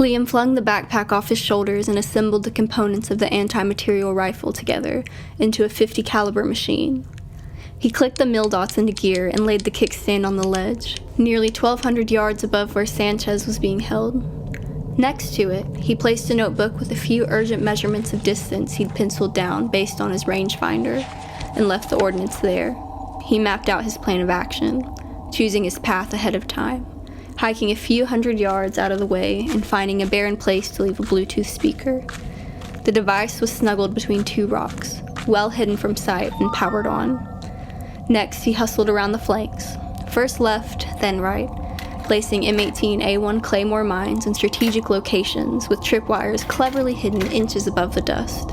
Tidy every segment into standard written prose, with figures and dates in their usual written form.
Liam flung the backpack off his shoulders and assembled the components of the anti-material rifle together into a .50 caliber machine. He clicked the mil dots into gear and laid the kickstand on the ledge, nearly 1,200 yards above where Sanchez was being held. Next to it, he placed a notebook with a few urgent measurements of distance he'd penciled down based on his rangefinder, and left the ordnance there. He mapped out his plan of action, choosing his path ahead of time, hiking a few hundred yards out of the way and finding a barren place to leave a Bluetooth speaker. The device was snuggled between two rocks, well hidden from sight and powered on. Next, he hustled around the flanks, first left, then right, placing M18A1 Claymore mines in strategic locations with tripwires cleverly hidden inches above the dust.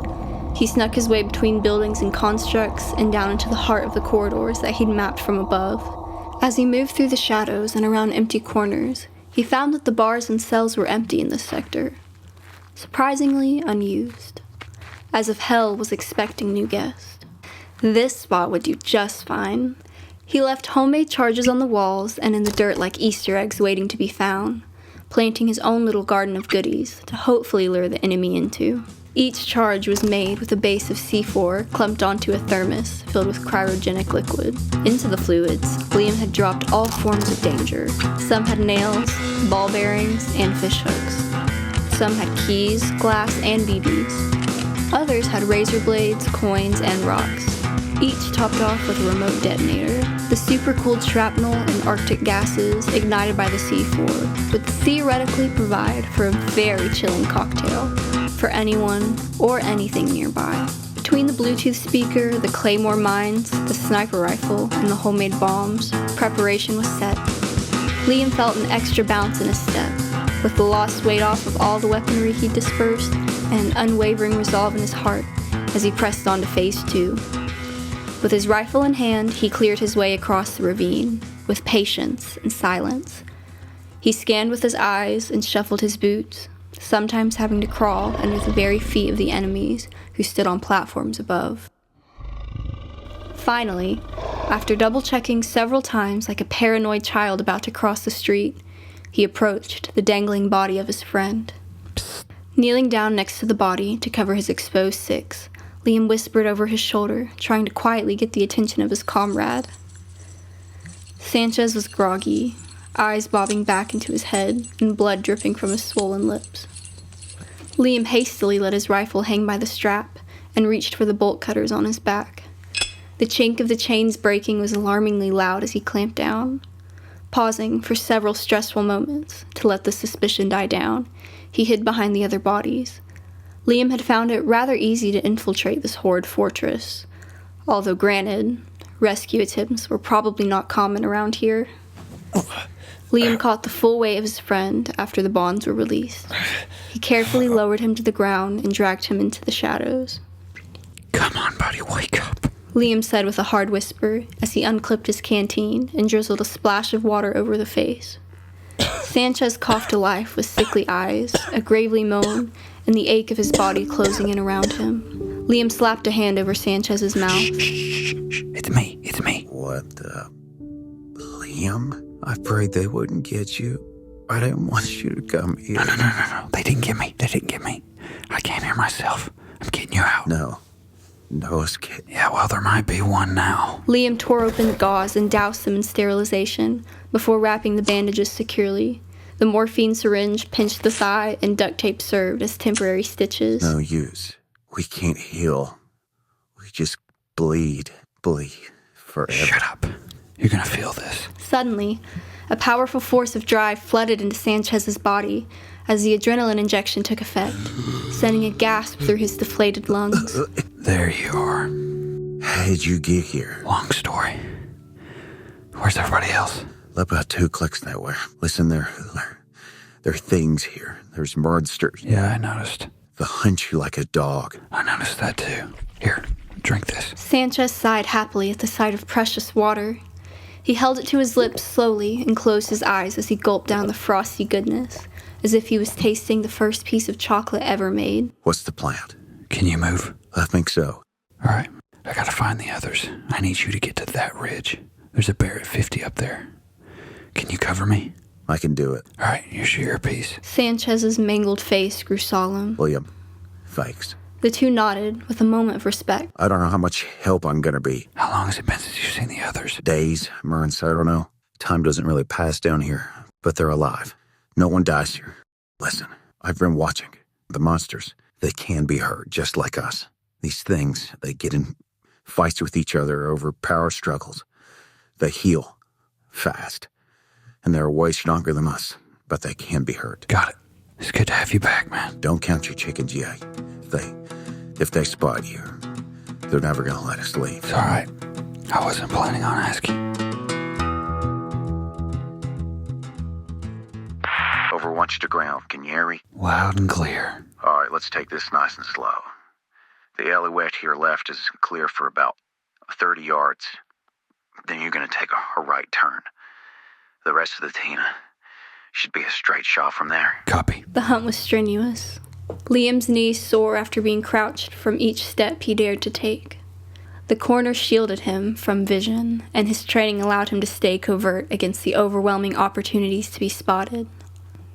He snuck his way between buildings and constructs and down into the heart of the corridors that he'd mapped from above. As he moved through the shadows and around empty corners, he found that the bars and cells were empty in this sector, surprisingly unused, as if hell was expecting new guests. This spot would do just fine. He left homemade charges on the walls and in the dirt like Easter eggs waiting to be found, planting his own little garden of goodies to hopefully lure the enemy into. Each charge was made with a base of C4 clumped onto a thermos filled with cryogenic liquid. Into the fluids, Liam had dropped all forms of danger. Some had nails, ball bearings, and fish hooks. Some had keys, glass, and BBs. Others had razor blades, coins, and rocks, each topped off with a remote detonator. The super-cooled shrapnel and Arctic gases ignited by the C4 would theoretically provide for a very chilling cocktail for anyone or anything nearby. Between the Bluetooth speaker, the Claymore mines, the sniper rifle, and the homemade bombs, preparation was set. Liam felt an extra bounce in his step, with the lost weight off of all the weaponry he'd dispersed, and an unwavering resolve in his heart as he pressed on to Phase 2. With his rifle in hand, he cleared his way across the ravine, with patience and silence. He scanned with his eyes and shuffled his boots, sometimes having to crawl under the very feet of the enemies who stood on platforms above. Finally, after double-checking several times like a paranoid child about to cross the street, he approached the dangling body of his friend. Psst. Kneeling down next to the body to cover his exposed six, Liam whispered over his shoulder, trying to quietly get the attention of his comrade. Sanchez was groggy, eyes bobbing back into his head and blood dripping from his swollen lips. Liam hastily let his rifle hang by the strap and reached for the bolt cutters on his back. The chink of the chains breaking was alarmingly loud as he clamped down. Pausing for several stressful moments to let the suspicion die down, he hid behind the other bodies. Liam had found it rather easy to infiltrate this horrid fortress, although granted, rescue attempts were probably not common around here. Liam caught the full weight of his friend after the bonds were released. He carefully lowered him to the ground and dragged him into the shadows. "Come on, buddy, wake up," Liam said with a hard whisper as he unclipped his canteen and drizzled a splash of water over the face. Sanchez coughed to life with sickly eyes, a gravely moan, and the ache of his body closing in around him. Liam slapped a hand over Sanchez's mouth. Shh. It's me. What the... Liam? I prayed they wouldn't get you. I didn't want you to come here. No. They didn't get me. I came here myself. I'm getting you out. No escape. Yeah, well, there might be one now. Liam tore open the gauze and doused them in sterilization before wrapping the bandages securely. The morphine syringe pinched the thigh, and duct tape served as temporary stitches. No use. We can't heal. We just bleed forever. Shut up. You're gonna feel this. Suddenly, a powerful force of drive flooded into Sanchez's body as the adrenaline injection took effect, sending a gasp through his deflated lungs. There you are. How did you get here? Long story. Where's everybody else? About 2 clicks that way. Listen, there are things here. There's monsters. Yeah, I noticed. They'll hunt you like a dog. I noticed that too. Here, drink this. Sanchez sighed happily at the sight of precious water. He held it to his lips slowly and closed his eyes as he gulped down the frosty goodness, as if he was tasting the first piece of chocolate ever made. What's the plan? Can you move? I think so. All right, I gotta find the others. I need you to get to that ridge. There's a bear at 50 up there. Can you cover me? I can do it. All right, you shoot your piece. Sanchez's mangled face grew solemn. William, thanks. The two nodded with a moment of respect. I don't know how much help I'm gonna be. How long has it been since you've seen the others? Days, months, I don't know. Time doesn't really pass down here, but they're alive. No one dies here. Listen, I've been watching. The monsters, they can be hurt just like us. These things, they get in fights with each other over power struggles. They heal fast, and they're way stronger than us, but they can be hurt. Got it. It's good to have you back, man. Don't count your chickens yet. If they spot you, they're never gonna let us leave. It's all right. I wasn't planning on asking. Over once to ground, can you hear me? Loud and clear. All right, let's take this nice and slow. The alleyway to your left is clear for about 30 yards. Then you're gonna take a right turn. The rest of the Tina should be a straight shot from there. Copy. The hunt was strenuous. Liam's knees sore after being crouched from each step he dared to take. The corner shielded him from vision, and his training allowed him to stay covert against the overwhelming opportunities to be spotted.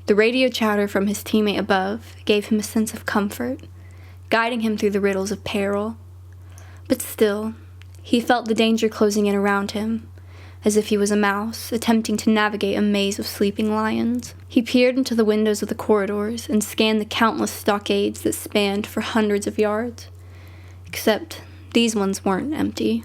The radio chatter from his teammate above gave him a sense of comfort, guiding him through the riddles of peril. But still, he felt the danger closing in around him, as if he was a mouse attempting to navigate a maze of sleeping lions. He peered into the windows of the corridors and scanned the countless stockades that spanned for hundreds of yards. Except these ones weren't empty.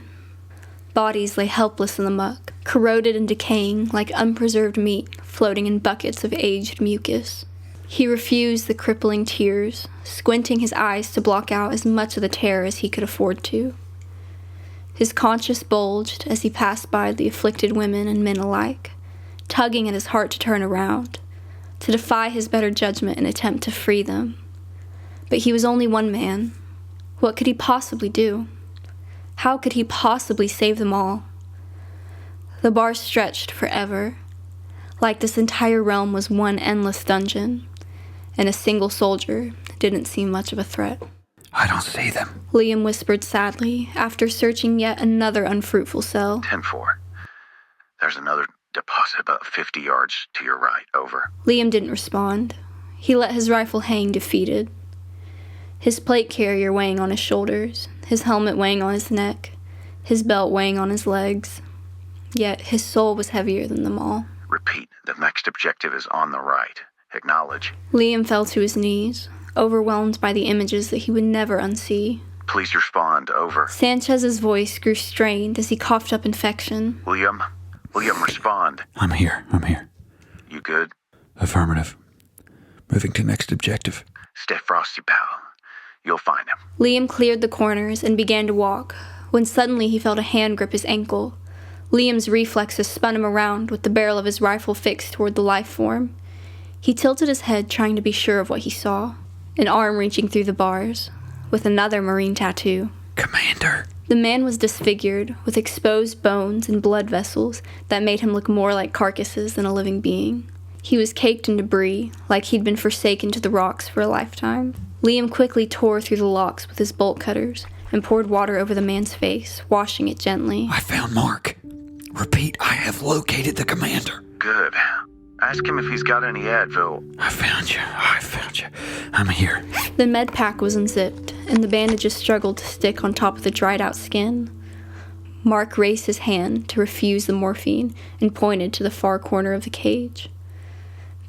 Bodies lay helpless in the muck, corroded and decaying like unpreserved meat floating in buckets of aged mucus. He refused the crippling tears, squinting his eyes to block out as much of the terror as he could afford to. His conscience bulged as he passed by the afflicted women and men alike, tugging at his heart to turn around, to defy his better judgment and attempt to free them. But he was only one man. What could he possibly do? How could he possibly save them all? The bars stretched forever, like this entire realm was one endless dungeon, and a single soldier didn't seem much of a threat. I don't see them. Liam whispered sadly, after searching yet another unfruitful cell. 10-4. There's another deposit about 50 yards to your right. Over. Liam didn't respond. He let his rifle hang defeated. His plate carrier weighing on his shoulders, his helmet weighing on his neck, his belt weighing on his legs. Yet his soul was heavier than them all. Repeat, the next objective is on the right. Acknowledge. Liam fell to his knees, overwhelmed by the images that he would never unsee. Please respond. Over. Sanchez's voice grew strained as he coughed up infection. William, respond. I'm here. You good? Affirmative. Moving to next objective. Stay frosty, pal. You'll find him. Liam cleared the corners and began to walk, when suddenly he felt a hand grip his ankle. Liam's reflexes spun him around with the barrel of his rifle fixed toward the life form. He tilted his head, trying to be sure of what he saw. An arm reaching through the bars, with another marine tattoo. Commander. The man was disfigured, with exposed bones and blood vessels that made him look more like carcasses than a living being. He was caked in debris, like he'd been forsaken to the rocks for a lifetime. Liam quickly tore through the locks with his bolt cutters and poured water over the man's face, washing it gently. I found Mark. Repeat, I have located the commander. Good. Ask him if he's got any Advil. I found you. I'm here. The med pack was unzipped, and the bandages struggled to stick on top of the dried-out skin. Mark raised his hand to refuse the morphine and pointed to the far corner of the cage.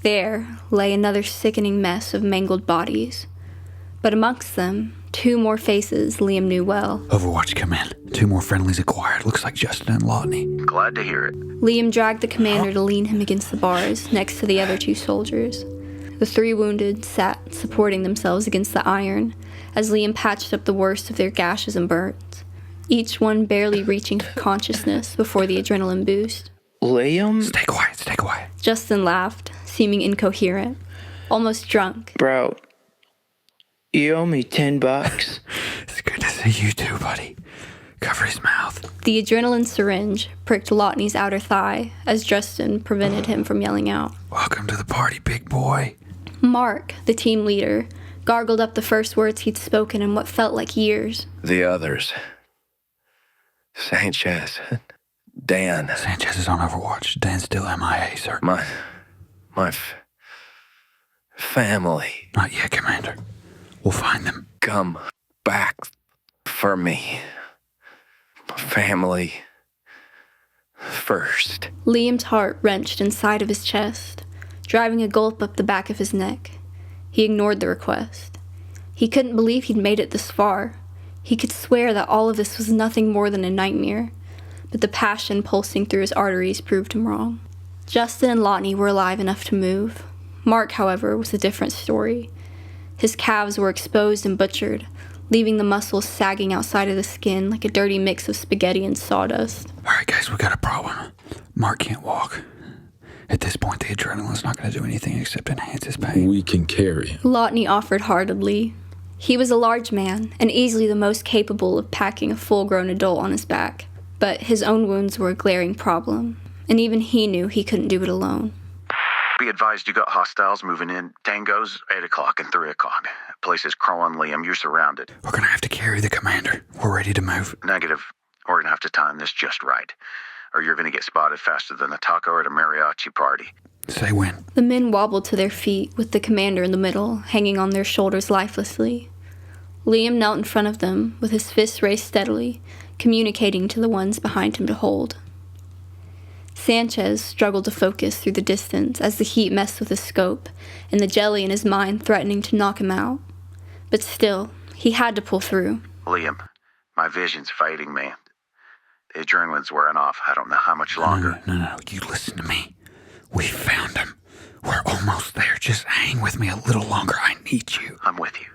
There lay another sickening mess of mangled bodies, but amongst them, 2 more faces Liam knew well. Overwatch command. 2 more friendlies acquired. Looks like Justin and Lotney. Glad to hear it. Liam dragged the commander to lean him against the bars next to the other 2 soldiers. The 3 wounded sat supporting themselves against the iron as Liam patched up the worst of their gashes and burns, each one barely reaching for consciousness before the adrenaline boost. Liam? Stay quiet. Justin laughed, seeming incoherent, almost drunk. Bro, you owe me $10. It's good to see you too, buddy. Cover his mouth. The adrenaline syringe pricked Lotney's outer thigh as Justin prevented him from yelling out. Welcome to the party, big boy. Mark, the team leader, gargled up the first words he'd spoken in what felt like years. The others. Sanchez. Dan. Sanchez is on Overwatch. Dan's still MIA, sir. My family. Not yet, Commander. We'll find them. Come back for me. My family first. Liam's heart wrenched inside of his chest, driving a gulp up the back of his neck. He ignored the request. He couldn't believe he'd made it this far. He could swear that all of this was nothing more than a nightmare, but the passion pulsing through his arteries proved him wrong. Justin and Lotney were alive enough to move. Mark, however, was a different story. His calves were exposed and butchered, leaving the muscles sagging outside of the skin like a dirty mix of spaghetti and sawdust. All right, guys, we got a problem. Mark can't walk. At this point, the adrenaline's not going to do anything except enhance his pain. We can carry him. Lotney offered heartedly. He was a large man, and easily the most capable of packing a full-grown adult on his back. But his own wounds were a glaring problem, and even he knew he couldn't do it alone. Be advised you got hostiles moving in. Tangos, 8 o'clock and 3 o'clock. Place is crawling, Liam. You're surrounded. We're going to have to carry the commander. We're ready to move. Negative. We're going to have to time this just right. Or you're going to get spotted faster than a taco at a mariachi party. Say when. The men wobbled to their feet, with the commander in the middle, hanging on their shoulders lifelessly. Liam knelt in front of them, with his fists raised steadily, communicating to the ones behind him to hold. Sanchez struggled to focus through the distance as the heat messed with his scope, and the jelly in his mind threatening to knock him out. But still, he had to pull through. Liam, my vision's fading, man. The adrenaline's wearing off. I don't know how much longer. No. You listen to me. We found him. We're almost there. Just hang with me a little longer. I need you. I'm with you.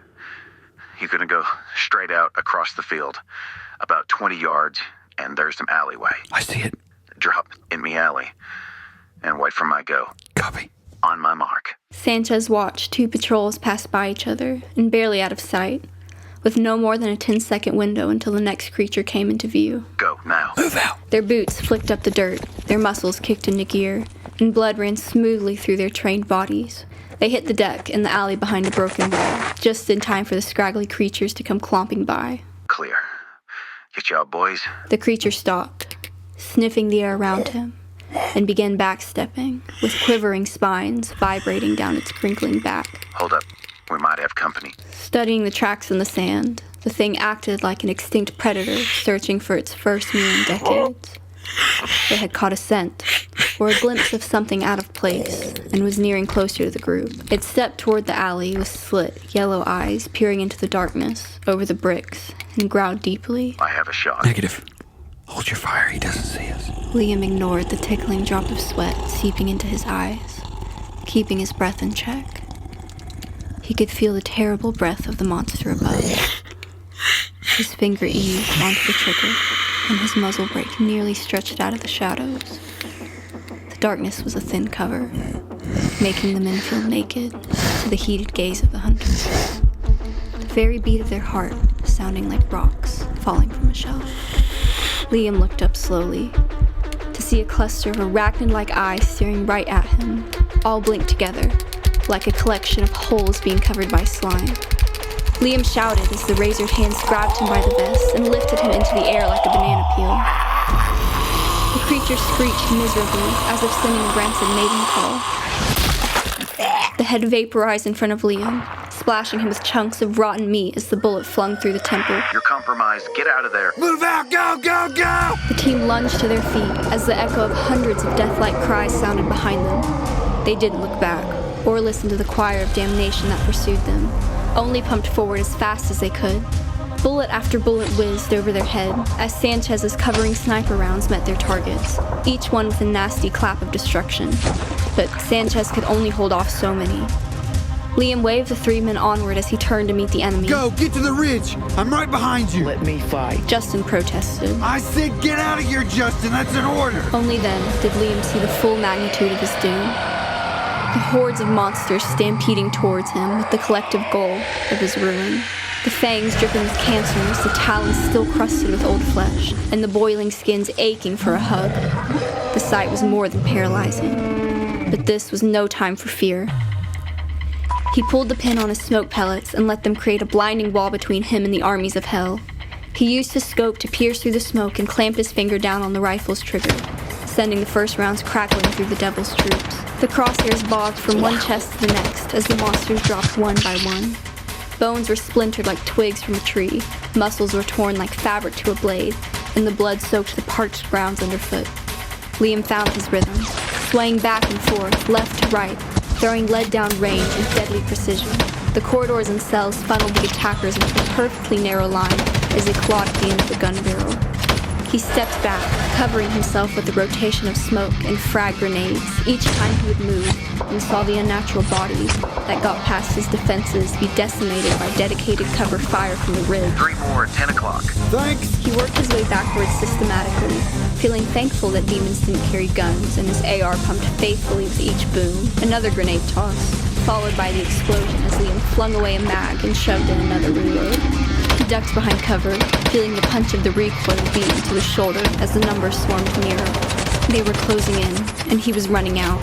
You're going to go straight out across the field, about 20 yards, and there's some alleyway. I see it. Drop in me alley, and wait for my go. Copy. On my mark. Sanchez watched 2 patrols pass by each other, and barely out of sight, with no more than a 10-second window until the next creature came into view. Go, now. Move out. Their boots flicked up the dirt, their muscles kicked into gear, and blood ran smoothly through their trained bodies. They hit the deck in the alley behind a broken wall, just in time for the scraggly creatures to come clomping by. Clear. Get y'all, boys. The creature stopped, sniffing the air around him, and began backstepping, with quivering spines vibrating down its crinkling back. Hold up. We might have company. Studying the tracks in the sand, the thing acted like an extinct predator searching for its first meal in decades. It had caught a scent, or a glimpse of something out of place, and was nearing closer to the group. It stepped toward the alley with slit, yellow eyes peering into the darkness, over the bricks, and growled deeply. I have a shot. Negative. Hold your fire. He doesn't see us. Liam ignored the tickling drop of sweat seeping into his eyes, keeping his breath in check. He could feel the terrible breath of the monster above. His finger eased onto the trigger, and his muzzle brake nearly stretched out of the shadows. The darkness was a thin cover, making the men feel naked to the heated gaze of the hunters. The very beat of their heart sounding like rocks falling from a shelf. Liam looked up slowly, to see a cluster of arachnid-like eyes staring right at him, all blinked together, like a collection of holes being covered by slime. Liam shouted as the razored hands grabbed him by the vest and lifted him into the air like a banana peel. The creature screeched miserably, as if sending a rancid mating call. The head vaporized in front of Liam, splashing him with chunks of rotten meat as the bullet flung through the temple. You're compromised. Get out of there. Move out! Go! The team lunged to their feet as the echo of hundreds of death-like cries sounded behind them. They didn't look back, or listen to the choir of damnation that pursued them, only pumped forward as fast as they could. Bullet after bullet whizzed over their head as Sanchez's covering sniper rounds met their targets, each one with a nasty clap of destruction. But Sanchez could only hold off so many. Liam waved the 3 men onward as he turned to meet the enemy. Go! Get to the ridge! I'm right behind you! Let me fight. Justin protested. I said get out of here, Justin! That's an order! Only then did Liam see the full magnitude of his doom. The hordes of monsters stampeding towards him with the collective goal of his ruin. The fangs dripping with cancers, the talons still crusted with old flesh, and the boiling skins aching for a hug. The sight was more than paralyzing. But this was no time for fear. He pulled the pin on his smoke pellets and let them create a blinding wall between him and the armies of hell. He used his scope to pierce through the smoke and clamped his finger down on the rifle's trigger, sending the first rounds crackling through the devil's troops. The crosshairs bobbed from one chest to the next as the monsters dropped one by one. Bones were splintered like twigs from a tree, muscles were torn like fabric to a blade, and the blood soaked the parched grounds underfoot. Liam found his rhythm, swaying back and forth, left to right, throwing lead down range with deadly precision. The corridors and cells funneled the attackers into a perfectly narrow line as they clawed at the end of the gun barrel. He stepped back, covering himself with the rotation of smoke and frag grenades each time he would move, and saw the unnatural bodies that got past his defenses be decimated by dedicated cover fire from the ridge. 3 more at 10 o'clock. Thanks. He worked his way backwards systematically, feeling thankful that demons didn't carry guns and his AR pumped faithfully with each boom. Another grenade toss, followed by the explosion as Liam flung away a mag and shoved in another reload. He ducked behind cover, feeling the punch of the recoil beat into his shoulder as the numbers swarmed nearer. They were closing in, and he was running out.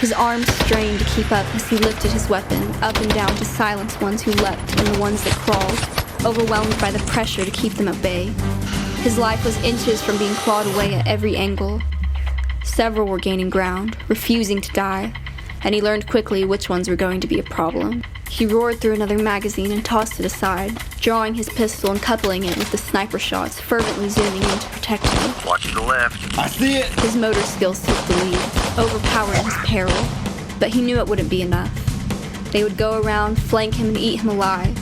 His arms strained to keep up as he lifted his weapon up and down to silence ones who leapt and the ones that crawled, overwhelmed by the pressure to keep them at bay. His life was inches from being clawed away at every angle. Several were gaining ground, refusing to die, and he learned quickly which ones were going to be a problem. He roared through another magazine and tossed it aside, drawing his pistol and coupling it with the sniper shots, fervently zooming in to protect him. Watch to the left. I see it. His motor skills took the lead, overpowering his peril, but he knew it wouldn't be enough. They would go around, flank him, and eat him alive.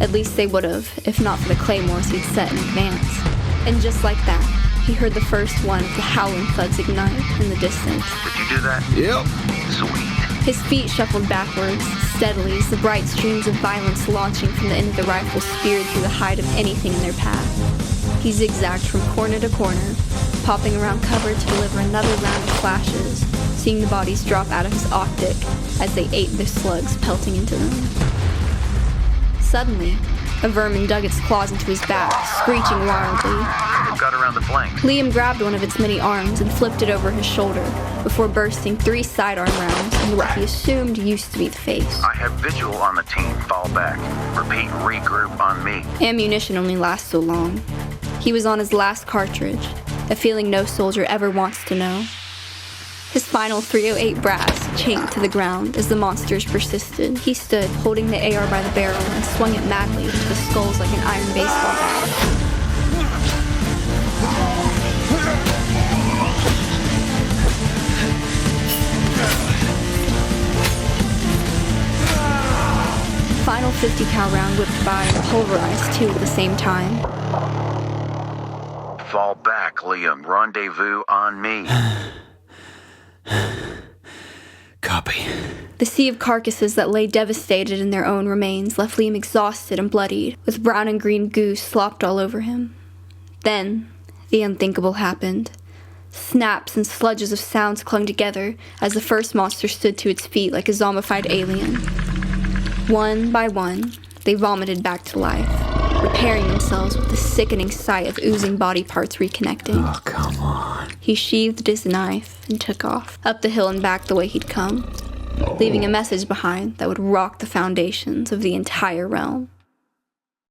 At least they would have, if not for the claymores he'd set in advance. And just like that, he heard the first one of the howling thuds ignite in the distance. Did you do that? Yep. Sweet. His feet shuffled backwards, steadily, as the bright streams of violence launching from the end of the rifle speared through the hide of anything in their path. He zigzagged from corner to corner, popping around cover to deliver another round of flashes, seeing the bodies drop out of his optic as they ate the slugs pelting into them. Suddenly, a vermin dug its claws into his back, screeching wildly. Got around the flank. Liam grabbed one of its many arms and flipped it over his shoulder before bursting 3 sidearm rounds into what he assumed used to be the face. I have vigil on the team. Fall back. Repeat, regroup on me. Ammunition only lasts so long. He was on his last cartridge, a feeling no soldier ever wants to know. His final .308 brass chinked to the ground as the monsters persisted. He stood, holding the AR by the barrel, and swung it madly into the skulls like an iron baseball bat. Final 50 cal round whipped by and pulverized 2 at the same time. Fall back, Liam. Rendezvous on me. Copy. The sea of carcasses that lay devastated in their own remains left Liam exhausted and bloodied, with brown and green goo slopped all over him. Then, the unthinkable happened. Snaps and sludges of sounds clung together as the first monster stood to its feet like a zombified alien. One by one, they vomited back to life, repairing themselves with the sickening sight of oozing body parts reconnecting. Oh, come on. He sheathed his knife and took off, up the hill and back the way he'd come, leaving a message behind that would rock the foundations of the entire realm.